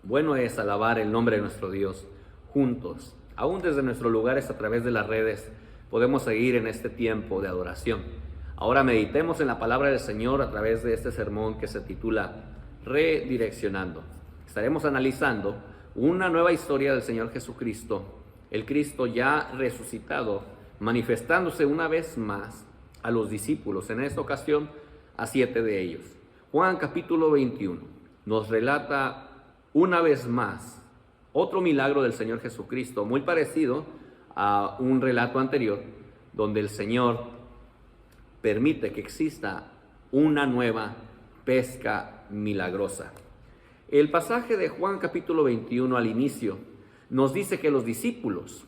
Bueno es alabar el nombre de nuestro Dios juntos. Aún desde nuestros lugares a través de las redes podemos seguir en este tiempo de adoración. Ahora meditemos en la palabra del Señor a través de este sermón que se titula Redireccionando. Estaremos analizando una nueva historia del Señor Jesucristo, el Cristo ya resucitado, manifestándose una vez más a los discípulos, en esta ocasión a 7 de ellos. Juan capítulo 21 nos relata una vez más otro milagro del Señor Jesucristo, muy parecido a un relato anterior, donde el Señor permite que exista una nueva pesca milagrosa. El pasaje de Juan capítulo 21 al inicio nos dice que los discípulos,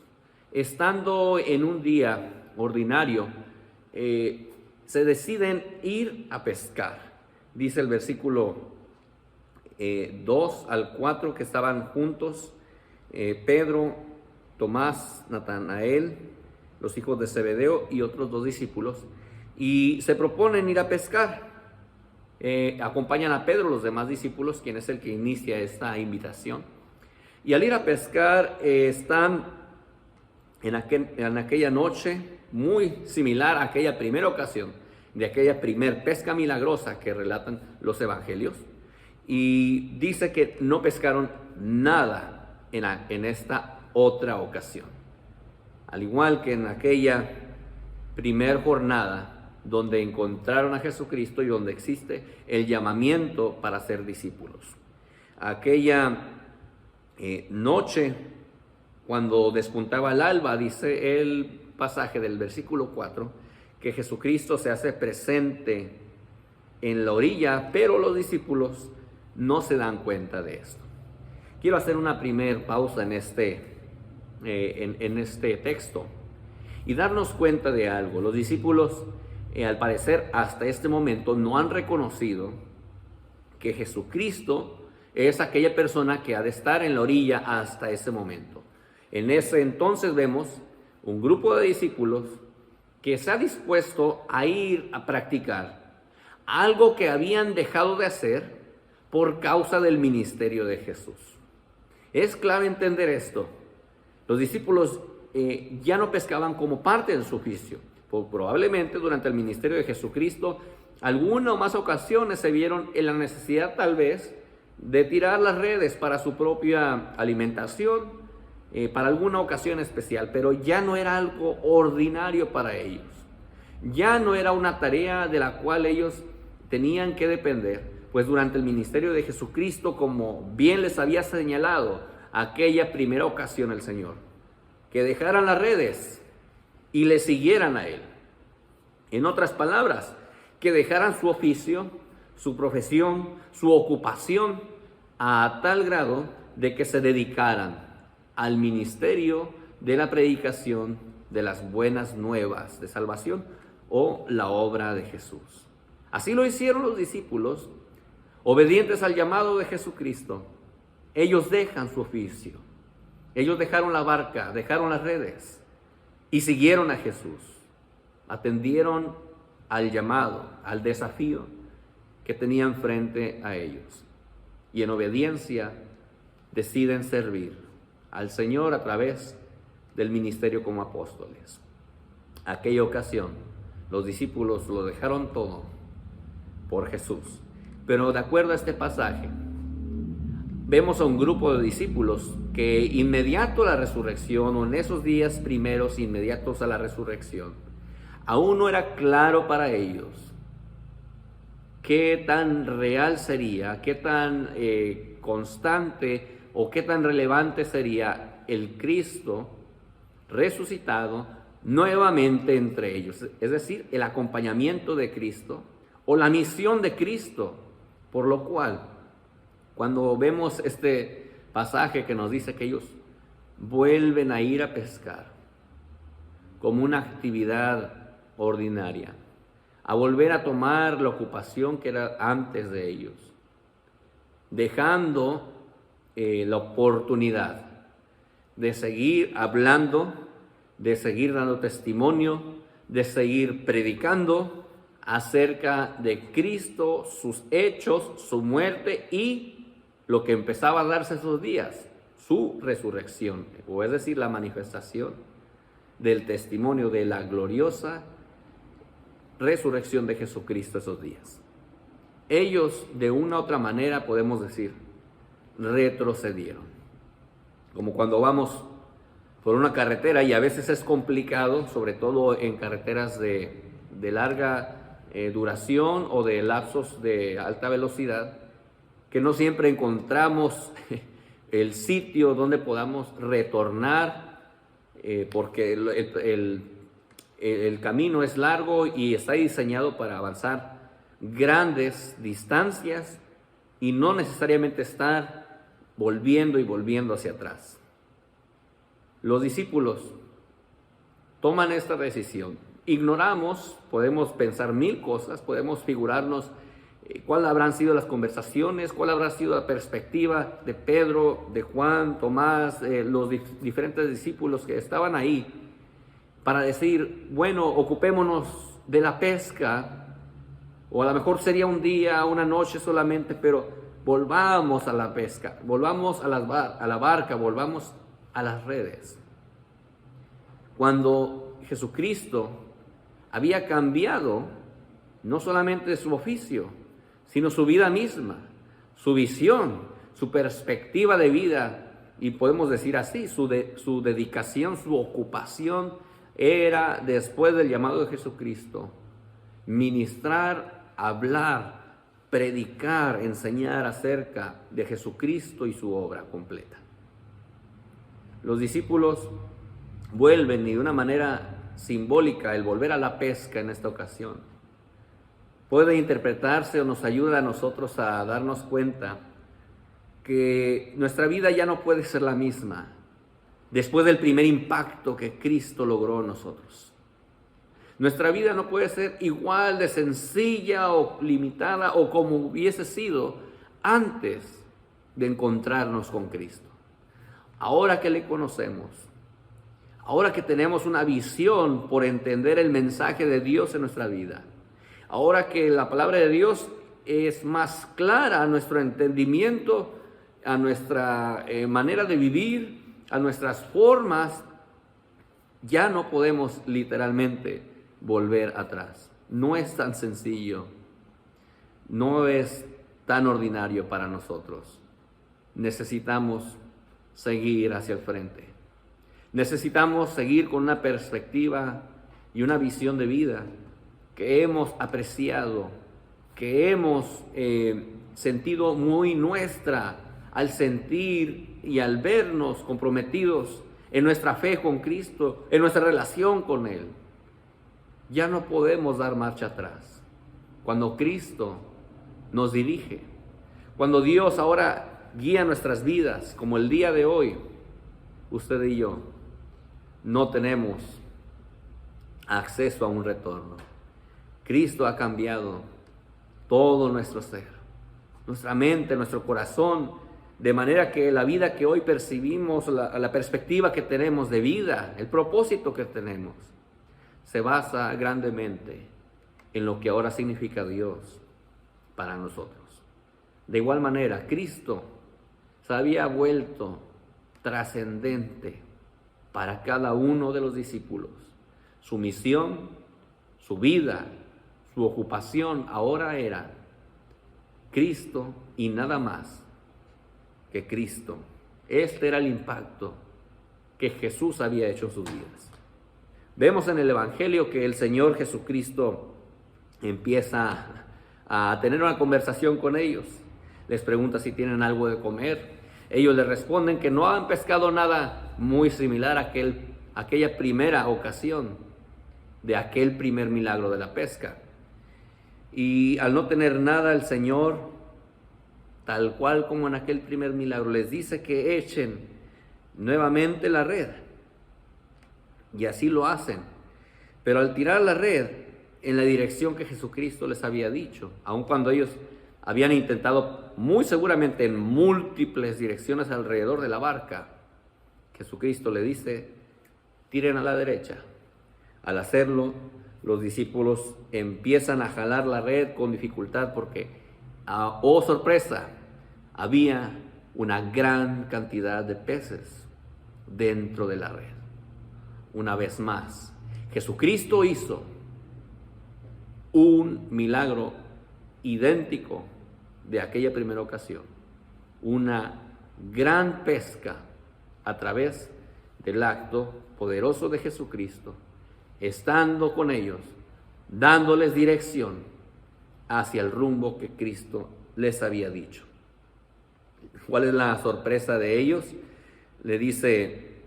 estando en un día ordinario, se deciden ir a pescar. Dice el versículo 2 al 4 que estaban juntos Pedro, Tomás, Natanael, los hijos de Zebedeo y otros 2 discípulos, y se proponen ir a pescar. Acompañan a Pedro los demás discípulos, quien es el que inicia esta invitación. Y al ir a pescar están en aquella noche muy similar a aquella primera ocasión, de aquella primer pesca milagrosa que relatan los evangelios. Y dice que no pescaron nada en esta otra ocasión. Al igual que en aquella primer jornada donde encontraron a Jesucristo y donde existe el llamamiento para ser discípulos. Aquella noche, cuando despuntaba el alba, dice el pasaje del versículo 4, que Jesucristo se hace presente en la orilla, pero los discípulos no se dan cuenta de esto. Quiero hacer una primer pausa en este texto y darnos cuenta de algo. Los discípulos, al parecer, hasta este momento no han reconocido que Jesucristo es aquella persona que ha de estar en la orilla hasta ese momento. En ese entonces vemos un grupo de discípulos que se ha dispuesto a ir a practicar algo que habían dejado de hacer por causa del ministerio de Jesús. Es clave entender esto. Los discípulos ya no pescaban como parte de su oficio. Probablemente durante el ministerio de Jesucristo, alguna o más ocasiones se vieron en la necesidad tal vez de tirar las redes para su propia alimentación, para alguna ocasión especial, pero ya no era algo ordinario para ellos. Ya no era una tarea de la cual ellos tenían que depender. Pues durante el ministerio de Jesucristo, como bien les había señalado aquella primera ocasión el Señor, que dejaran las redes y le siguieran a Él. En otras palabras, que dejaran su oficio, su profesión, su ocupación, a tal grado de que se dedicaran al ministerio de la predicación de las buenas nuevas de salvación o la obra de Jesús. Así lo hicieron los discípulos. Obedientes al llamado de Jesucristo, ellos dejan su oficio. Ellos dejaron la barca, dejaron las redes y siguieron a Jesús. Atendieron al llamado, al desafío que tenían frente a ellos. Y en obediencia deciden servir al Señor a través del ministerio como apóstoles. Aquella ocasión, los discípulos lo dejaron todo por Jesús. Pero de acuerdo a este pasaje, vemos a un grupo de discípulos que inmediato a la resurrección, o en esos días primeros inmediatos a la resurrección, aún no era claro para ellos qué tan real sería, qué tan constante o qué tan relevante sería el Cristo resucitado nuevamente entre ellos. Es decir, el acompañamiento de Cristo o la misión de Cristo. Por lo cual, cuando vemos este pasaje que nos dice que ellos vuelven a ir a pescar como una actividad ordinaria, a volver a tomar la ocupación que era antes de ellos, dejando la oportunidad de seguir hablando, de seguir dando testimonio, de seguir predicando acerca de Cristo, sus hechos, su muerte y lo que empezaba a darse esos días, su resurrección, o es decir, la manifestación del testimonio de la gloriosa resurrección de Jesucristo esos días. Ellos, de una u otra manera, podemos decir, retrocedieron. Como cuando vamos por una carretera, y a veces es complicado, sobre todo en carreteras de larga duración o de lapsos de alta velocidad, que no siempre encontramos el sitio donde podamos retornar, porque el camino es largo y está diseñado para avanzar grandes distancias y no necesariamente estar volviendo y volviendo hacia atrás. Los discípulos toman esta decisión. Ignoramos, podemos pensar mil cosas, podemos figurarnos cuáles habrán sido las conversaciones, cuál habrá sido la perspectiva de Pedro, de Juan, Tomás, los diferentes discípulos que estaban ahí, para decir, bueno, ocupémonos de la pesca, o a lo mejor sería un día, una noche solamente, pero volvamos a la pesca, volvamos a la barca, volvamos a las redes. Cuando Jesucristo había cambiado no solamente su oficio, sino su vida misma, su visión, su perspectiva de vida, y podemos decir así, su dedicación, su ocupación era, después del llamado de Jesucristo, ministrar, hablar, predicar, enseñar acerca de Jesucristo y su obra completa. Los discípulos vuelven, y de una manera simbólica, el volver a la pesca en esta ocasión puede interpretarse o nos ayuda a nosotros a darnos cuenta que nuestra vida ya no puede ser la misma después del primer impacto que Cristo logró en nosotros. Nuestra vida no puede ser igual de sencilla o limitada o como hubiese sido antes de encontrarnos con Cristo. Ahora que le conocemos, ahora que tenemos una visión por entender el mensaje de Dios en nuestra vida, ahora que la palabra de Dios es más clara a nuestro entendimiento, a nuestra manera de vivir, a nuestras formas, ya no podemos literalmente volver atrás. No es tan sencillo, no es tan ordinario para nosotros. Necesitamos seguir hacia el frente. Necesitamos seguir con una perspectiva y una visión de vida que hemos apreciado, que hemos sentido muy nuestra al sentir y al vernos comprometidos en nuestra fe con Cristo, en nuestra relación con Él. Ya no podemos dar marcha atrás. Cuando Cristo nos dirige, cuando Dios ahora guía nuestras vidas, como el día de hoy, usted y yo no tenemos acceso a un retorno. Cristo ha cambiado todo nuestro ser, nuestra mente, nuestro corazón, de manera que la vida que hoy percibimos, la perspectiva que tenemos de vida, el propósito que tenemos, se basa grandemente en lo que ahora significa Dios para nosotros. De igual manera, Cristo se había vuelto trascendente para cada uno de los discípulos. Su misión, su vida, su ocupación ahora era Cristo y nada más que Cristo. Este era el impacto que Jesús había hecho en sus vidas. Vemos en el Evangelio que el Señor Jesucristo empieza a tener una conversación con ellos. Les pregunta si tienen algo de comer. Ellos le responden que no han pescado nada muy similar a aquella primera ocasión de aquel primer milagro de la pesca. Y al no tener nada, el Señor, tal cual como en aquel primer milagro, les dice que echen nuevamente la red. Y así lo hacen. Pero al tirar la red en la dirección que Jesucristo les había dicho, aun cuando ellos habían intentado muy seguramente en múltiples direcciones alrededor de la barca, Jesucristo le dice, tiren a la derecha. Al hacerlo, los discípulos empiezan a jalar la red con dificultad porque, oh sorpresa, había una gran cantidad de peces dentro de la red. Una vez más, Jesucristo hizo un milagro idéntico de aquella primera ocasión. Una gran pesca a través del acto poderoso de Jesucristo, estando con ellos, dándoles dirección hacia el rumbo que Cristo les había dicho. ¿Cuál es la sorpresa de ellos? Le dice,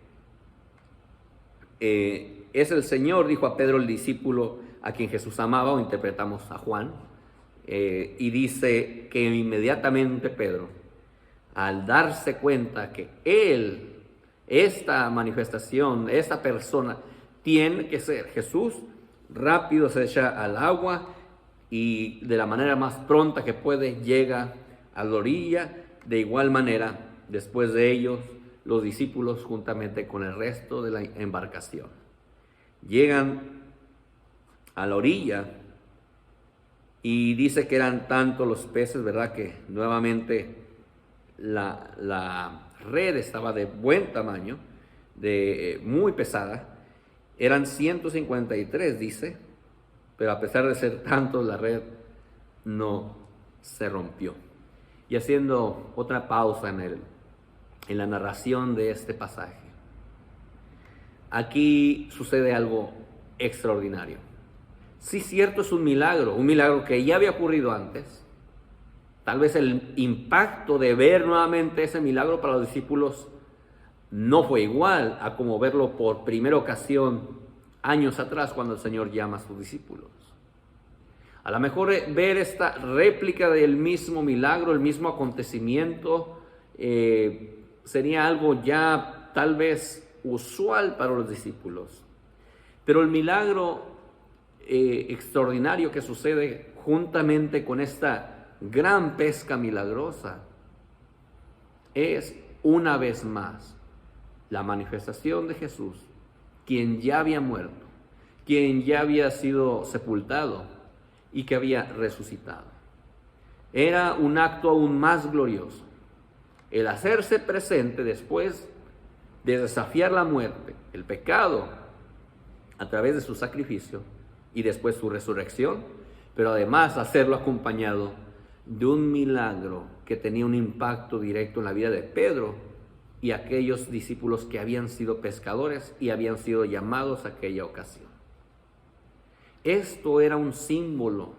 es el Señor, dijo a Pedro el discípulo a quien Jesús amaba, o interpretamos a Juan, y dice que inmediatamente Pedro, al darse cuenta que él, esta manifestación, esta persona, tiene que ser Jesús, rápido se echa al agua y de la manera más pronta que puede llega a la orilla. De igual manera, después de ellos, los discípulos juntamente con el resto de la embarcación llegan a la orilla y dice que eran tantos los peces, ¿verdad? Que nuevamente la red estaba de buen tamaño, muy pesada. Eran 153, dice, pero a pesar de ser tantos, la red no se rompió. Y haciendo otra pausa en la narración de este pasaje, aquí sucede algo extraordinario. Sí, cierto, es un milagro que ya había ocurrido antes. Tal vez el impacto de ver nuevamente ese milagro para los discípulos no fue igual a como verlo por primera ocasión años atrás cuando el Señor llama a sus discípulos. A lo mejor ver esta réplica del mismo milagro, el mismo acontecimiento, sería algo ya tal vez usual para los discípulos. Pero el milagro extraordinario que sucede juntamente con esta gran pesca milagrosa es una vez más la manifestación de Jesús, quien ya había muerto, quien ya había sido sepultado y que había resucitado. Era un acto aún más glorioso, el hacerse presente después de desafiar la muerte, el pecado, a través de su sacrificio y después su resurrección, pero además hacerlo acompañado de un milagro que tenía un impacto directo en la vida de Pedro y aquellos discípulos que habían sido pescadores y habían sido llamados a aquella ocasión. Esto era un símbolo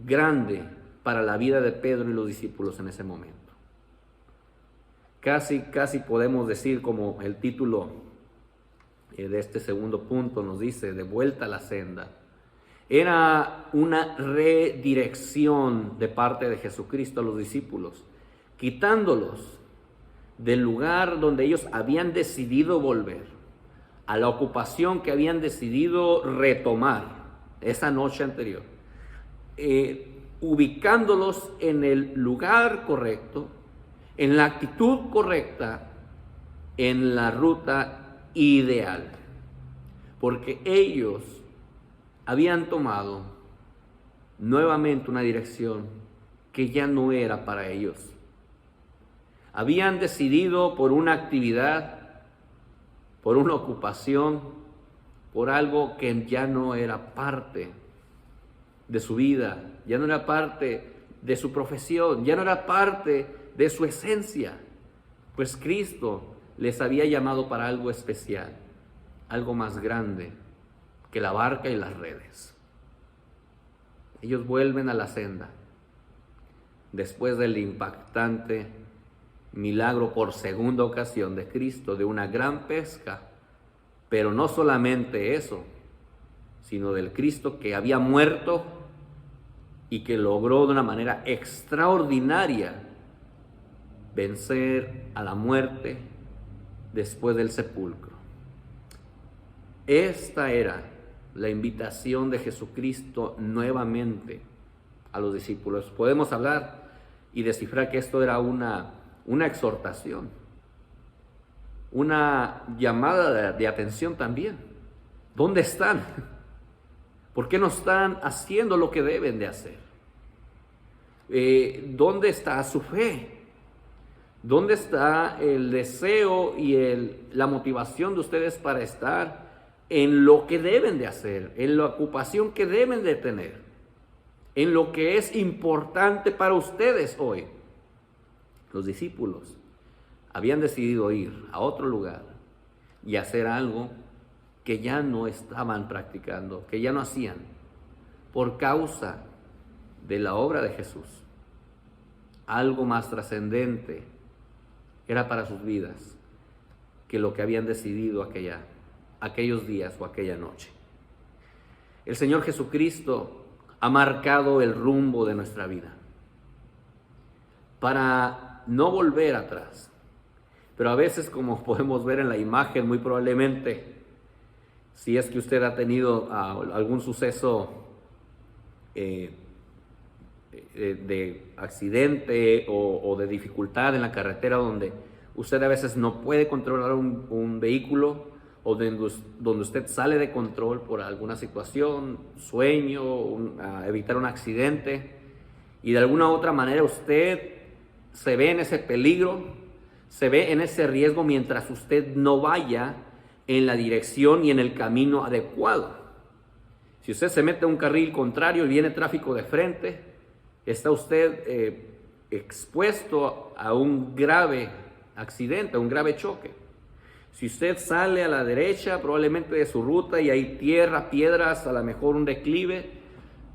grande para la vida de Pedro y los discípulos en ese momento. Casi podemos decir, como el título de este segundo punto nos dice, de vuelta a la senda. Era una redirección de parte de Jesucristo a los discípulos, quitándolos del lugar donde ellos habían decidido volver, a la ocupación que habían decidido retomar esa noche anterior, ubicándolos en el lugar correcto, en la actitud correcta, en la ruta ideal, porque ellos habían tomado nuevamente una dirección que ya no era para ellos. Habían decidido por una actividad, por una ocupación, por algo que ya no era parte de su vida, ya no era parte de su profesión, ya no era parte de su esencia, pues Cristo les había llamado para algo especial, algo más grande que la barca y las redes. Ellos vuelven a la senda después del impactante milagro por segunda ocasión de Cristo, de una gran pesca, pero no solamente eso, sino del Cristo que había muerto y que logró de una manera extraordinaria vencer a la muerte después del sepulcro. Esta era la invitación de Jesucristo nuevamente a los discípulos. Podemos hablar y descifrar que esto era una exhortación, una llamada de atención también. ¿Dónde están? ¿Por qué no están haciendo lo que deben de hacer? ¿Dónde está su fe? ¿Dónde está el deseo y la motivación de ustedes para estar en lo que deben de hacer, en la ocupación que deben de tener, en lo que es importante para ustedes hoy? Los discípulos habían decidido ir a otro lugar y hacer algo que ya no estaban practicando, que ya no hacían, por causa de la obra de Jesús. Algo más trascendente era para sus vidas que lo que habían decidido aquellos días o aquella noche. El Señor Jesucristo ha marcado el rumbo de nuestra vida para no volver atrás. Pero a veces, como podemos ver en la imagen, muy probablemente, si es que usted ha tenido algún suceso de accidente o de dificultad en la carretera, donde usted a veces no puede controlar un vehículo, o donde usted sale de control por alguna situación, sueño, evitar un accidente, y de alguna u otra manera usted se ve en ese peligro, se ve en ese riesgo mientras usted no vaya en la dirección y en el camino adecuado. Si usted se mete a un carril contrario y viene tráfico de frente, está usted expuesto a un grave accidente, a un grave choque. Si usted sale a la derecha, probablemente de su ruta, y hay tierra, piedras, a lo mejor un declive,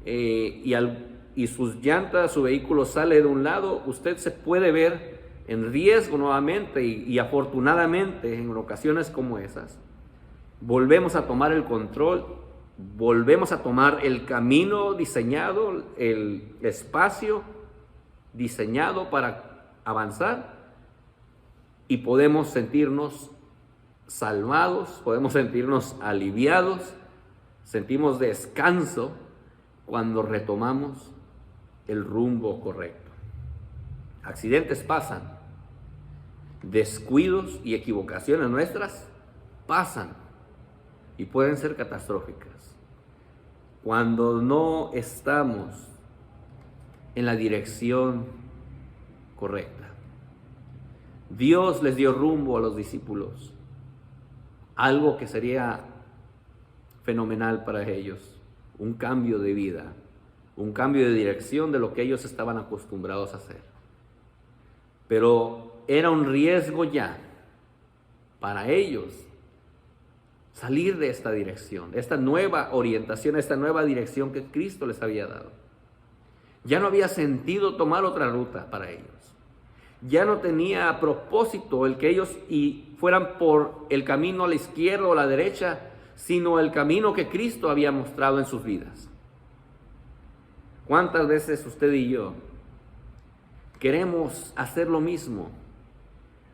y sus llantas, su vehículo sale de un lado, usted se puede ver en riesgo nuevamente, y afortunadamente en ocasiones como esas, volvemos a tomar el control, volvemos a tomar el camino diseñado, el espacio diseñado para avanzar, y podemos sentirnos salvados, podemos sentirnos aliviados, sentimos descanso cuando retomamos el rumbo correcto. Accidentes pasan, descuidos y equivocaciones nuestras pasan y pueden ser catastróficas cuando no estamos en la dirección correcta. Dios les dio rumbo a los discípulos, algo que sería fenomenal para ellos, un cambio de vida, un cambio de dirección de lo que ellos estaban acostumbrados a hacer. Pero era un riesgo ya para ellos salir de esta dirección, esta nueva orientación, esta nueva dirección que Cristo les había dado. Ya no había sentido tomar otra ruta para ellos. Ya no tenía propósito el que ellos fueran por el camino a la izquierda o a la derecha, sino el camino que Cristo había mostrado en sus vidas. ¿Cuántas veces usted y yo queremos hacer lo mismo?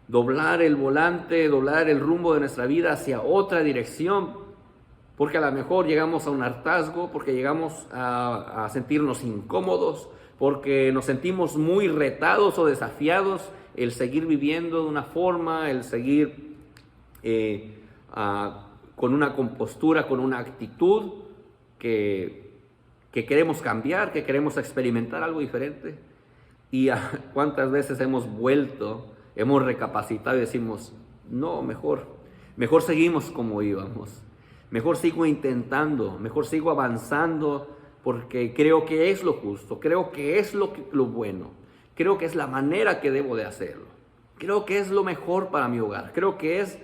Doblar el volante, doblar el rumbo de nuestra vida hacia otra dirección, porque a lo mejor llegamos a un hartazgo, porque llegamos a sentirnos incómodos, porque nos sentimos muy retados o desafiados el seguir viviendo de una forma, el seguir con una compostura, con una actitud que queremos cambiar, que queremos experimentar algo diferente. Y cuántas veces hemos recapacitado y decimos, no, mejor seguimos como íbamos, mejor sigo intentando, mejor sigo avanzando, porque creo que es lo justo, creo que es lo bueno, creo que es la manera que debo de hacerlo, creo que es lo mejor para mi hogar, creo que es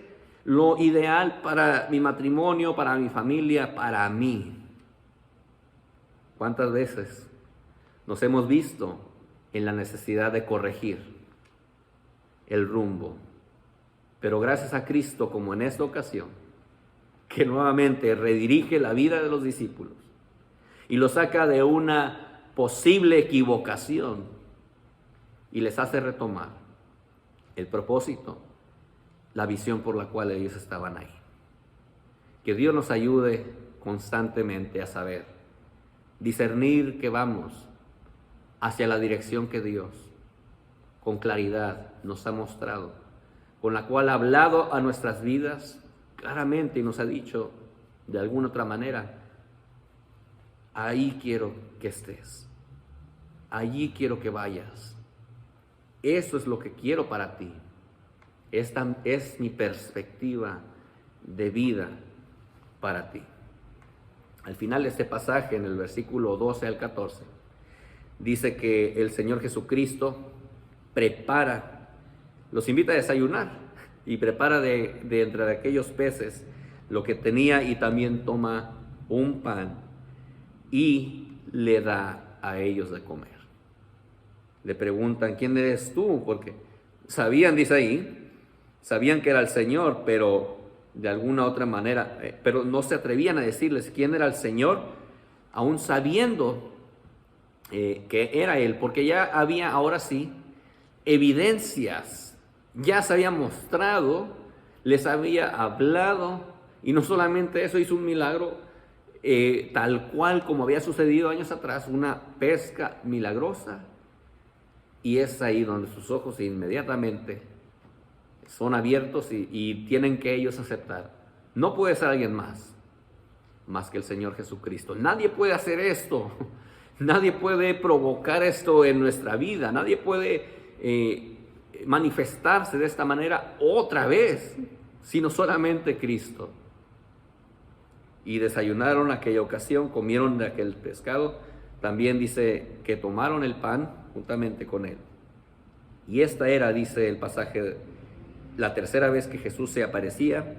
lo ideal para mi matrimonio, para mi familia, para mí. ¿Cuántas veces nos hemos visto en la necesidad de corregir el rumbo? Pero gracias a Cristo, como en esta ocasión, que nuevamente redirige la vida de los discípulos y los saca de una posible equivocación y les hace retomar el propósito, la visión por la cual ellos estaban ahí. Que Dios nos ayude constantemente a saber, discernir que vamos hacia la dirección que Dios con claridad nos ha mostrado, con la cual ha hablado a nuestras vidas claramente y nos ha dicho de alguna otra manera, ahí quiero que estés, allí quiero que vayas, Eso es lo que quiero para ti. Esta es mi perspectiva de vida para ti. Al final de este pasaje, en el versículo 12 al 14, dice que el Señor Jesucristo los invita a desayunar y prepara de entre aquellos peces lo que tenía, y también toma un pan y le da a ellos de comer. Le preguntan: ¿quién eres tú? Porque sabían, dice ahí, sabían que era el Señor, pero de alguna otra manera, pero no se atrevían a decirles quién era el Señor, aún sabiendo que era Él, porque ya había, ahora sí, evidencias, ya se había mostrado, les había hablado, y no solamente eso, hizo un milagro tal cual como había sucedido años atrás, una pesca milagrosa, y es ahí donde sus ojos inmediatamente son abiertos y tienen que ellos aceptar: no puede ser alguien más que el Señor Jesucristo. Nadie puede hacer esto, nadie puede provocar esto en nuestra vida, nadie puede manifestarse de esta manera otra vez, sino solamente Cristo. Y desayunaron aquella ocasión, comieron de aquel pescado. También dice que tomaron el pan juntamente con él. Y esta era, dice el pasaje, la tercera vez que Jesús se aparecía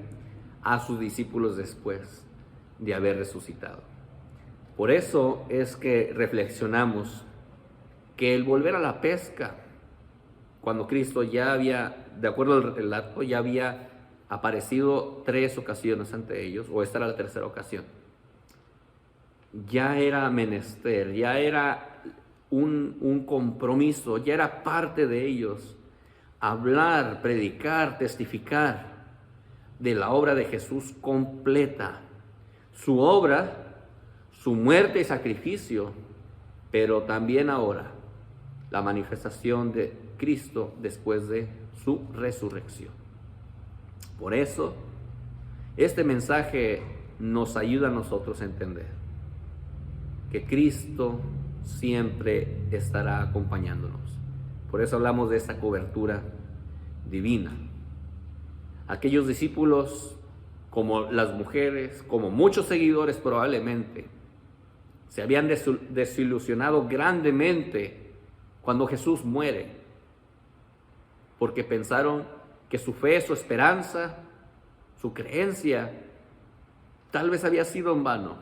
a sus discípulos después de haber resucitado. Por eso es que reflexionamos que el volver a la pesca, cuando Cristo ya había, de acuerdo al relato, ya había aparecido 3 ocasiones ante ellos, o esta era la tercera ocasión, ya era menester, ya era un compromiso, ya era parte de ellos hablar, predicar, testificar de la obra de Jesús completa, su obra, su muerte y sacrificio, pero también ahora la manifestación de Cristo después de su resurrección. Por eso, este mensaje nos ayuda a nosotros a entender que Cristo siempre estará acompañándonos. Por eso hablamos de esta cobertura divina. Aquellos discípulos, como las mujeres, como muchos seguidores probablemente, se habían desilusionado grandemente cuando Jesús muere, porque pensaron que su fe, su esperanza, su creencia, tal vez había sido en vano,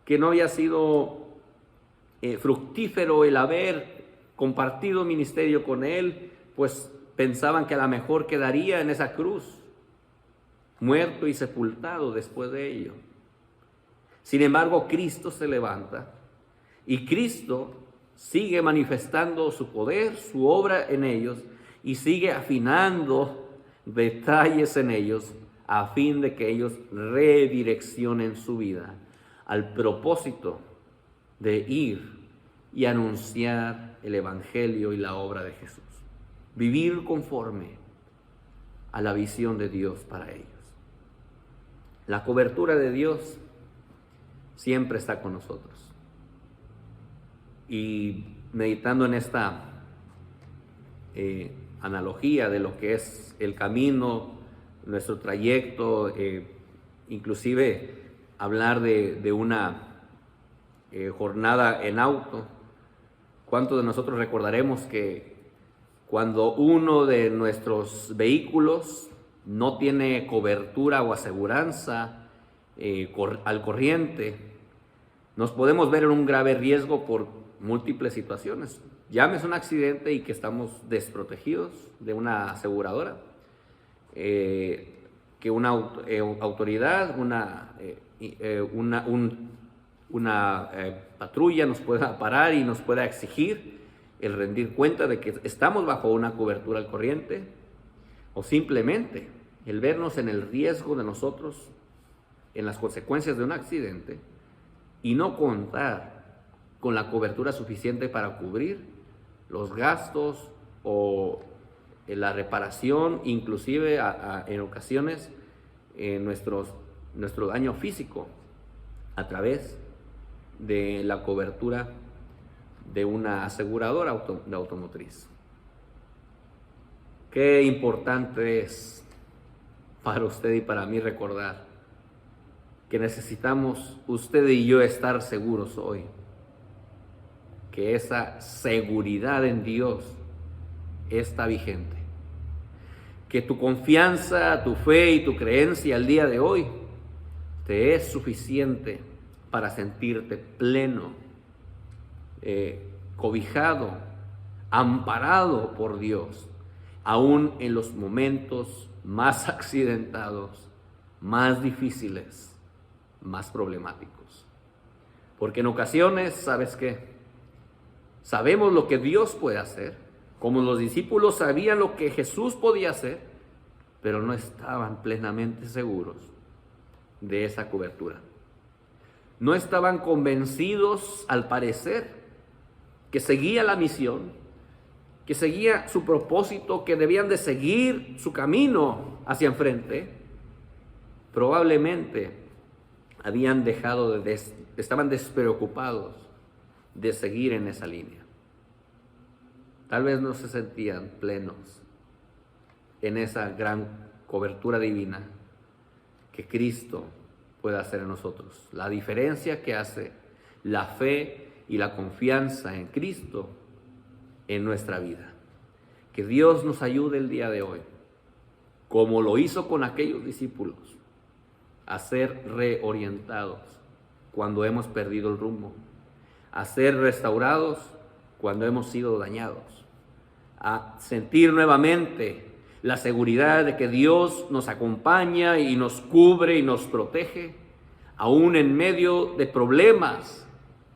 que no había sido fructífero el haber compartido ministerio con Él, pues pensaban que a lo mejor quedaría en esa cruz, muerto y sepultado después de ello. Sin embargo, Cristo se levanta y Cristo sigue manifestando su poder, su obra en ellos, y sigue afinando detalles en ellos a fin de que ellos redireccionen su vida al propósito de ir y anunciar el Evangelio y la obra de Jesús. Vivir conforme a la visión de Dios para ellos. La cobertura de Dios siempre está con nosotros. Y meditando en esta analogía de lo que es el camino, nuestro trayecto, inclusive hablar de una jornada en auto. ¿Cuántos de nosotros recordaremos que cuando uno de nuestros vehículos no tiene cobertura o aseguranza al corriente, nos podemos ver en un grave riesgo por múltiples situaciones? Llámese un accidente y que estamos desprotegidos de una aseguradora, que una autoridad, una patrulla nos pueda parar y nos pueda exigir el rendir cuenta de que estamos bajo una cobertura al corriente, o simplemente el vernos en el riesgo de nosotros, en las consecuencias de un accidente, y no contar con la cobertura suficiente para cubrir los gastos o la reparación, inclusive en ocasiones nuestro daño físico a través de la cobertura de una aseguradora de automotriz. Qué importante es para usted y para mí recordar que necesitamos usted y yo estar seguros hoy, que esa seguridad en Dios está vigente, que tu confianza, tu fe y tu creencia al día de hoy te es suficiente para sentirte pleno, cobijado, amparado por Dios, aún en los momentos más accidentados, más difíciles, más problemáticos. Porque en ocasiones, ¿sabes qué? Sabemos lo que Dios puede hacer, como los discípulos sabían lo que Jesús podía hacer, pero no estaban plenamente seguros de esa cobertura. No estaban convencidos, al parecer, que seguía la misión, que seguía su propósito, que debían de seguir su camino hacia enfrente. Probablemente habían dejado estaban despreocupados de seguir en esa línea. Tal vez no se sentían plenos en esa gran cobertura divina que Cristo puede hacer en nosotros. La diferencia que hace la fe y la confianza en Cristo en nuestra vida. Que Dios nos ayude el día de hoy, como lo hizo con aquellos discípulos, a ser reorientados cuando hemos perdido el rumbo, a ser restaurados cuando hemos sido dañados, a sentir nuevamente la seguridad de que Dios nos acompaña y nos cubre y nos protege, aún en medio de problemas,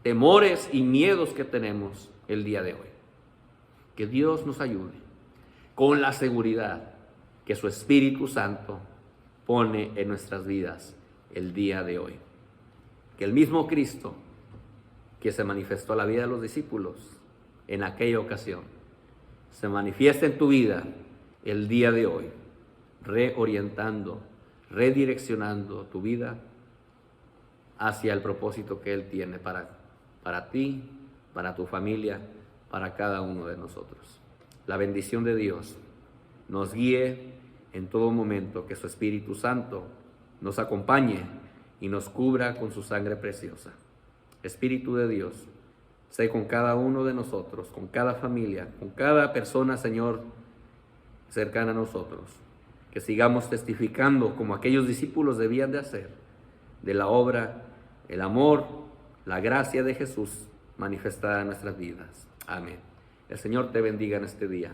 temores y miedos que tenemos el día de hoy. Que Dios nos ayude con la seguridad que su Espíritu Santo pone en nuestras vidas el día de hoy. Que el mismo Cristo que se manifestó a la vida de los discípulos en aquella ocasión, se manifiesta en tu vida el día de hoy, reorientando, redireccionando tu vida hacia el propósito que Él tiene para ti, para tu familia, para cada uno de nosotros. La bendición de Dios nos guíe en todo momento, que su Espíritu Santo nos acompañe y nos cubra con su sangre preciosa. Espíritu de Dios, sé con cada uno de nosotros, con cada familia, con cada persona, Señor, cercana a nosotros, que sigamos testificando como aquellos discípulos debían de hacer, de la obra, el amor, la gracia de Jesús manifestada en nuestras vidas. Amén. El Señor te bendiga en este día.